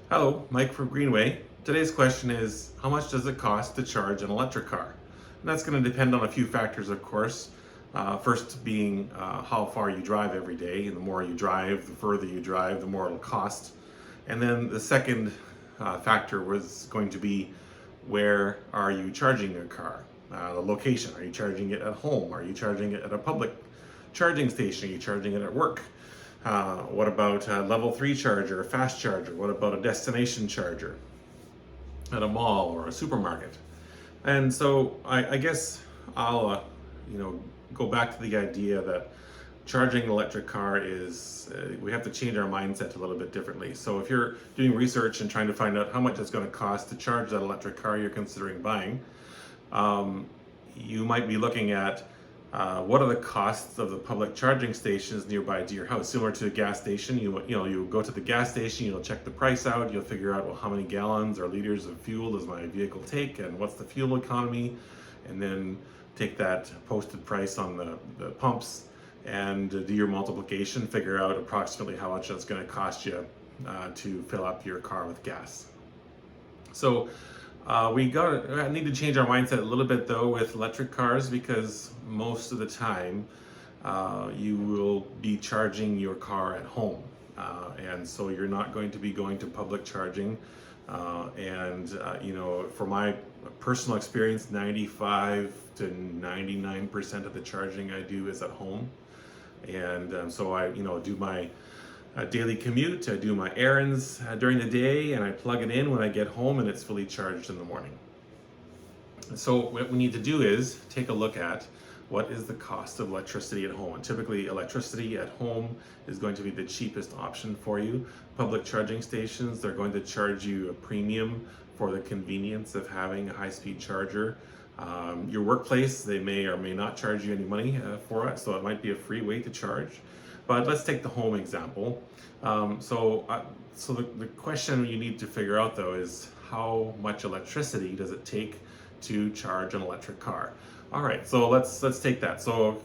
Hello, Mike from Greenway. Today's question is, how much does it cost to charge an electric car? And that's going to depend on a few factors, of course. First being how far you drive every day, and the more you drive, the further you drive, the more it'll cost. And then the second factor was going to be, where are you charging your car? The location. Are you charging it at home? Are you charging it at a public charging station? Are you charging it at work? What about a level 3 charger, a fast charger? What about a destination charger at a mall or a supermarket? And so I guess I'll, go back to the idea that charging an electric car is, we have to change our mindset a little bit differently. So if you're doing research and trying to find out how much it's going to cost to charge that electric car you're considering buying, you might be looking at what are the costs of the public charging stations nearby to your house? Similar to a gas station, you go to the gas station, you'll check the price out, you'll figure out, well, how many gallons or liters of fuel does my vehicle take, and what's the fuel economy, and then take that posted price on the pumps and do your multiplication, figure out approximately how much that's going to cost you to fill up your car with gas. So I need to change our mindset a little bit though with electric cars, because most of the time you will be charging your car at home, and so you're not going to be going to public charging. For my personal experience, 95 to 99% of the charging I do is at home, and so I do my daily commute. I do my errands during the day, and I plug it in when I get home, and it's fully charged in the morning. So what we need to do is take a look at what is the cost of electricity at home. And typically electricity at home is going to be the cheapest option for you. Public charging stations, they're going to charge you a premium for the convenience of having a high-speed charger. Your workplace, they may or may not charge you any money for it, so it might be a free way to charge. But let's take the home example. So the question you need to figure out though is, how much electricity does it take to charge an electric car? All right, so let's take that. So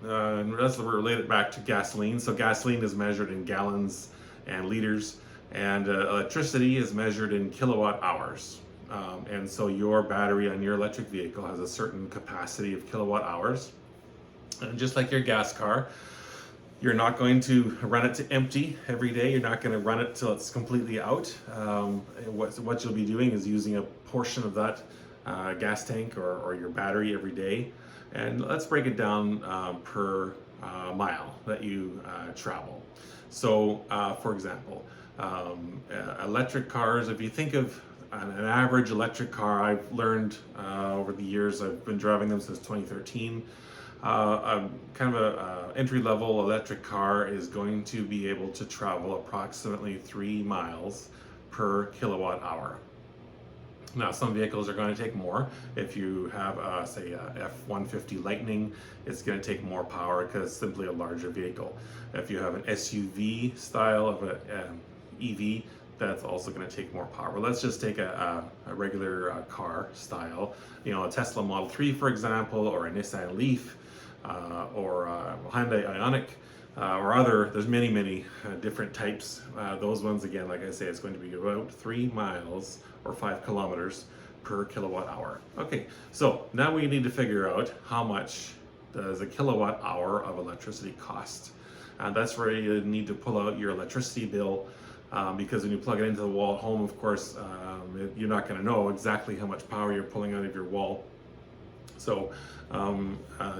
let's relate it back to gasoline. So gasoline is measured in gallons and liters, and electricity is measured in kilowatt hours. And so your battery on your electric vehicle has a certain capacity of kilowatt hours. And just like your gas car, you're not going to run it to empty every day. You're not going to run it till it's completely out. What you'll be doing is using a portion of that gas tank or your battery every day. And let's break it down per mile that you travel. So for example, electric cars, if you think of an average electric car, I've learned over the years, I've been driving them since 2013, kind of a entry-level electric car is going to be able to travel approximately 3 miles per kilowatt hour. Now, some vehicles are going to take more. If you have, say, a F-150 Lightning, it's going to take more power because it's simply a larger vehicle. If you have an SUV style of an EV, that's also going to take more power. But let's just take a regular car style, a Tesla Model 3, for example, or a Nissan Leaf, or a Hyundai Ioniq, there's many different types. Those ones, again, like I say, it's going to be about 3 miles or 5 kilometers per kilowatt hour. Okay, so now we need to figure out how much does a kilowatt hour of electricity cost. And that's where you need to pull out your electricity bill, because when you plug it into the wall at home, of course, you're not going to know exactly how much power you're pulling out of your wall. So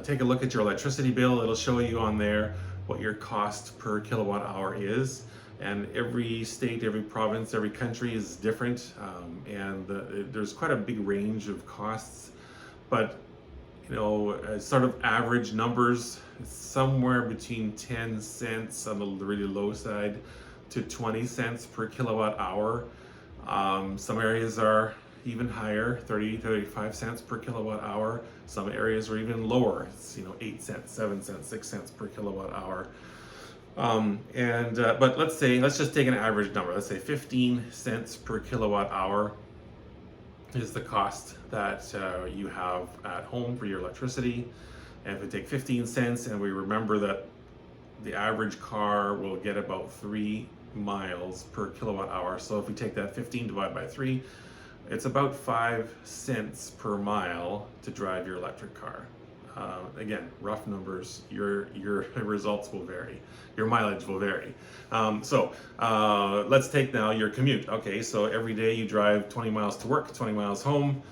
take a look at your electricity bill. It'll show you on there what your cost per kilowatt hour is. And every state, every province, every country is different. There's quite a big range of costs. But, sort of average numbers, somewhere between 10 cents on the really low side to 20 cents per kilowatt hour. Some areas are even higher, 35 cents per kilowatt hour. Some areas are even lower. It's 8 cents, 7 cents, 6 cents per kilowatt hour. But let's just take an average number. Let's say 15 cents per kilowatt hour is the cost that you have at home for your electricity. And if we take 15 cents and we remember that the average car will get about 3 miles per kilowatt hour. So if we take that 15 divided by 3, it's about 5 cents per mile to drive your electric car. Again, rough numbers, your results will vary, your mileage will vary. Let's take now your commute. Okay, so every day you drive 20 miles to work, 20 miles home.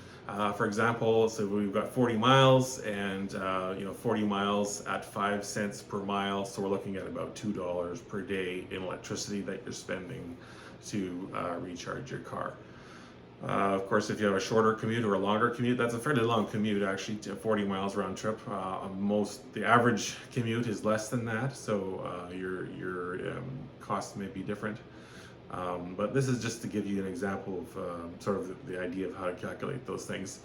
For example, so we've got 40 miles, and 40 miles at 5 cents per mile. So we're looking at about $2 per day in electricity that you're spending to recharge your car. Of course, if you have a shorter commute or a longer commute, that's a fairly long commute actually, to 40 miles round trip. The average commute is less than that, so your costs may be different. But this is just to give you an example of sort of the idea of how to calculate those things.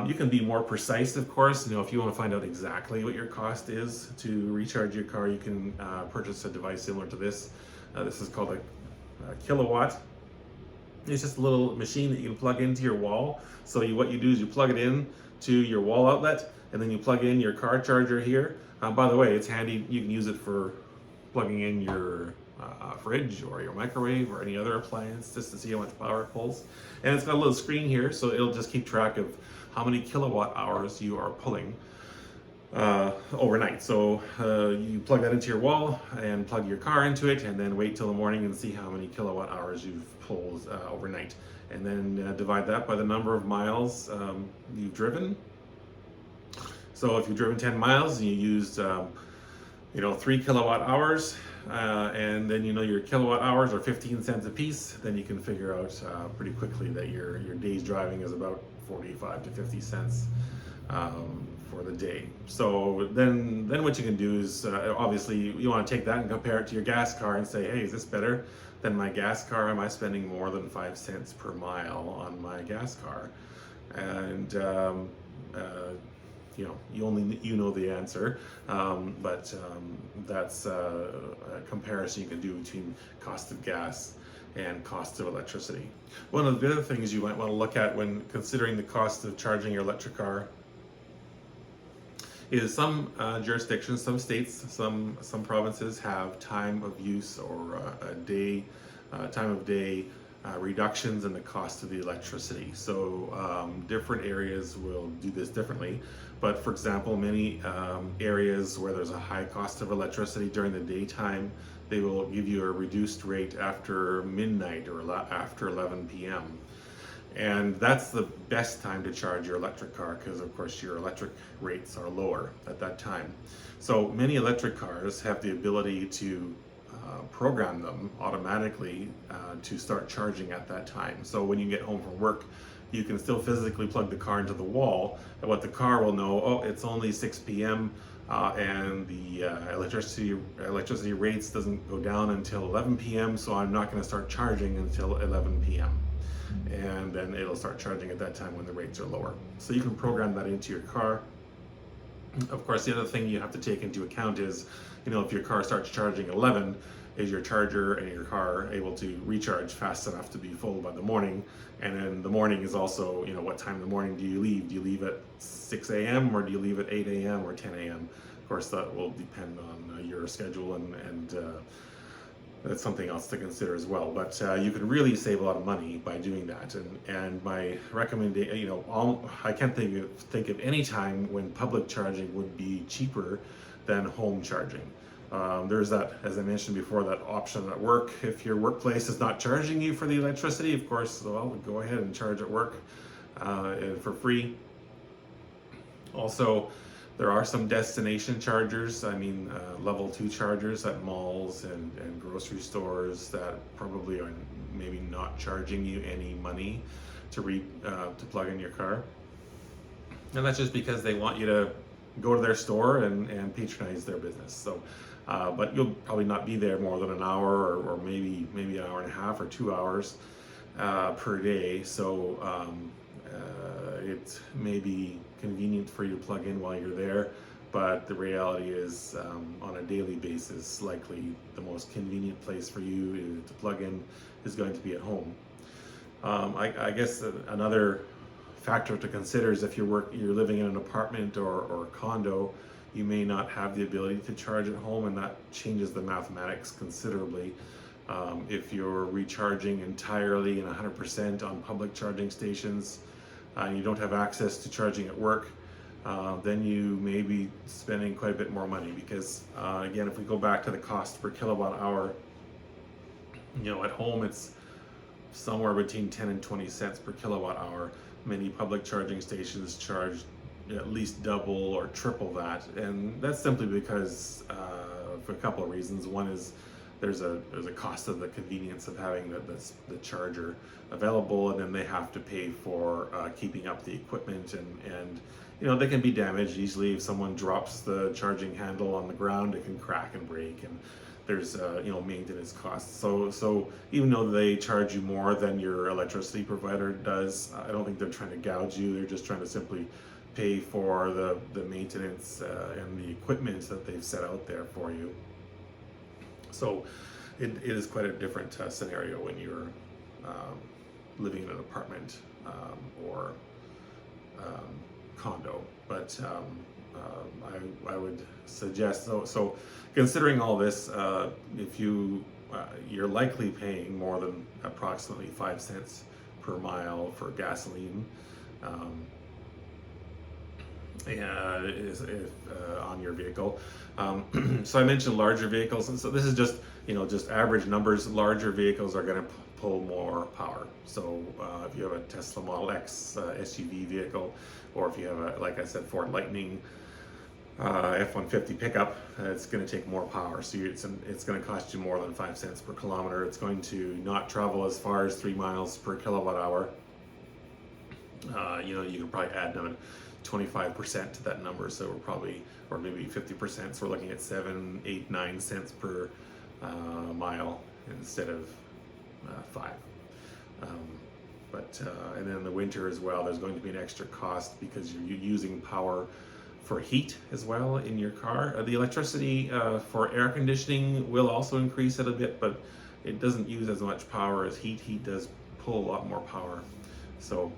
You can be more precise, of course. If you want to find out exactly what your cost is to recharge your car, you can purchase a device similar to this. This is called a kilowatt. It's just a little machine that you can plug into your wall. So what you do is you plug it in to your wall outlet, and then you plug in your car charger here. By the way, it's handy. You can use it for plugging in your fridge or your microwave or any other appliance, just to see how much power it pulls. And it's got a little screen here, so it'll just keep track of how many kilowatt hours you are pulling overnight. So you plug that into your wall and plug your car into it, and then wait till the morning and see how many kilowatt hours you've pulled overnight, and then divide that by the number of miles you've driven. So if you've driven 10 miles and you used 3 kilowatt hours, and then your kilowatt hours are 15 cents a piece, then you can figure out pretty quickly that your day's driving is about 45 to 50 cents for the day. So then what you can do is obviously you want to take that and compare it to your gas car and say, hey, is this better than my gas car? Am I spending more than 5 cents per mile on my gas car? And you know the answer, but that's a comparison you can do between cost of gas and cost of electricity. One of the other things you might want to look at when considering the cost of charging your electric car is some jurisdictions, some states, some provinces have time of use or time of day reductions in the cost of the electricity. So different areas will do this differently. But for example, many areas where there's a high cost of electricity during the daytime, they will give you a reduced rate after midnight or after 11 p.m. And that's the best time to charge your electric car, because of course your electric rates are lower at that time. So many electric cars have the ability to program them automatically to start charging at that time. So when you get home from work, you can still physically plug the car into the wall, and what the car will know, oh, it's only 6 p.m. And the electricity rates doesn't go down until 11 p.m. So I'm not going to start charging until 11 p.m. And then it'll start charging at that time when the rates are lower. So you can program that into your car. Of course, the other thing you have to take into account is, if your car starts charging at 11, is your charger and your car able to recharge fast enough to be full by the morning? And then the morning is also, what time in the morning do you leave? Do you leave at 6 a.m. or do you leave at 8 a.m. or 10 a.m.? Of course, that will depend on your schedule, and that's something else to consider as well. But you can really save a lot of money by doing that. And my recommendation, I can't think of any time when public charging would be cheaper than home charging. There's that, as I mentioned before, that option at work. If your workplace is not charging you for the electricity, of course, well, go ahead and charge at work for free. Also, there are some destination chargers, level 2 chargers at malls and grocery stores that probably are maybe not charging you any money to plug in your car. And that's just because they want you to go to their store and patronize their business. So, but you'll probably not be there more than an hour or maybe an hour and a half or 2 hours per day. So it may be convenient for you to plug in while you're there, but the reality is on a daily basis, likely the most convenient place for you to plug in is going to be at home. I guess another factor to consider is if you're living in an apartment or a condo, you may not have the ability to charge at home, and that changes the mathematics considerably. If you're recharging entirely and 100% on public charging stations, and you don't have access to charging at work, then you may be spending quite a bit more money because, again, if we go back to the cost per kilowatt hour, at home it's somewhere between 10 and 20 cents per kilowatt hour. Many public charging stations charge at least double or triple that, and that's simply because for a couple of reasons. One is there's a cost of the convenience of having the charger available, and then they have to pay for keeping up the equipment, and they can be damaged easily. If someone drops the charging handle on the ground, it can crack and break, and there's maintenance costs. So even though they charge you more than your electricity provider does, I don't think they're trying to gouge you. They're just trying to simply pay for the maintenance and the equipment that they've set out there for you. So it is quite a different scenario when you're living in an apartment or condo. But I would suggest, so considering all this, if you're likely paying more than approximately 5 cents per mile for gasoline on your vehicle. So I mentioned larger vehicles, and so this is just average numbers. Larger vehicles are going to pull more power. So if you have a Tesla Model X SUV vehicle, or if you have like I said, Ford Lightning F-150 pickup, it's going to take more power. So it's going to cost you more than 5 cents per kilometer. It's going to not travel as far as 3 miles per kilowatt hour. You can probably add another 25% to that number, so we're probably, or maybe 50%, so we're looking at 7, 8, 9 cents per mile instead of 5. And then in the winter as well, there's going to be an extra cost because you're using power for heat as well in your car. The electricity for air conditioning will also increase it a bit, but it doesn't use as much power as heat. Heat does pull a lot more power. So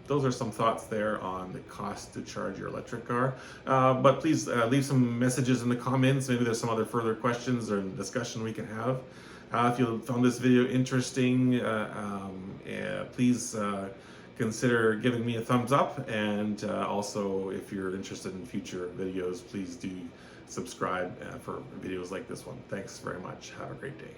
those are some thoughts there on the cost to charge your electric car. But please leave some messages in the comments. Maybe there's some other further questions or discussion we can have. If you found this video interesting, please consider giving me a thumbs up. And also, if you're interested in future videos, please do subscribe for videos like this one. Thanks very much. Have a great day.